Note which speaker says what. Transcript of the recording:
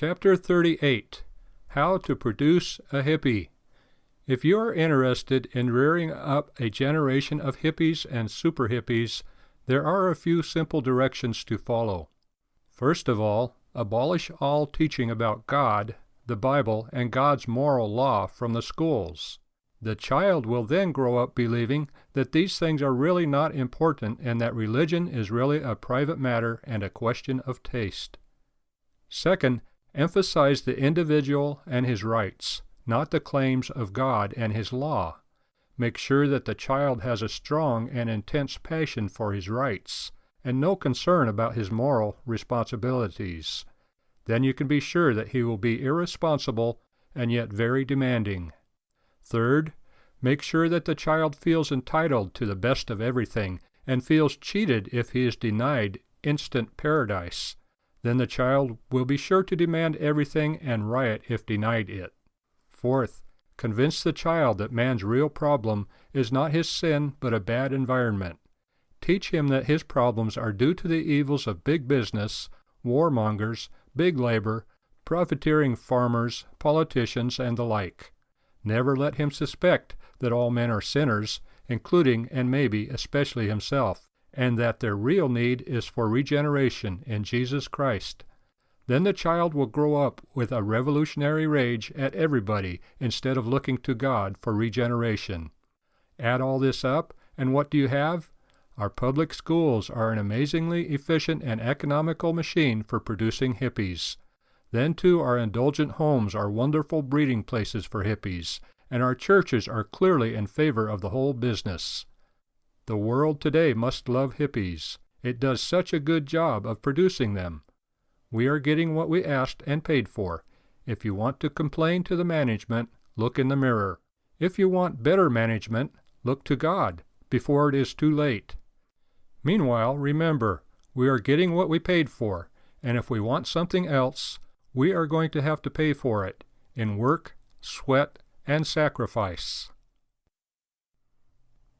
Speaker 1: Chapter 38. How to Produce a Hippie. If you are interested in rearing up a generation of hippies and super hippies, there are a few simple directions to follow. First of all, abolish all teaching about God, the Bible, and God's moral law from the schools. The child will then grow up believing that these things are really not important and that religion is really a private matter and a question of taste. Second, emphasize the individual and his rights, not the claims of God and his law. Make sure that the child has a strong and intense passion for his rights, and no concern about his moral responsibilities. Then you can be sure that he will be irresponsible and yet very demanding. Third, make sure that the child feels entitled to the best of everything and feels cheated if he is denied instant paradise. Then the child will be sure to demand everything and riot if denied it. Fourth, convince the child that man's real problem is not his sin but a bad environment. Teach him that his problems are due to the evils of big business, warmongers, big labor, profiteering farmers, politicians, and the like. Never let him suspect that all men are sinners, including and maybe especially himself, and that their real need is for regeneration in Jesus Christ. Then the child will grow up with a revolutionary rage at everybody instead of looking to God for regeneration. Add all this up, and what do you have? Our public schools are an amazingly efficient and economical machine for producing hippies. Then, too, our indulgent homes are wonderful breeding places for hippies, and our churches are clearly in favor of the whole business. The world today must love hippies. It does such a good job of producing them. We are getting what we asked and paid for. If you want to complain to the management, look in the mirror. If you want better management, look to God before it is too late. Meanwhile, remember, we are getting what we paid for, and if we want something else, we are going to have to pay for it in work, sweat, and sacrifice.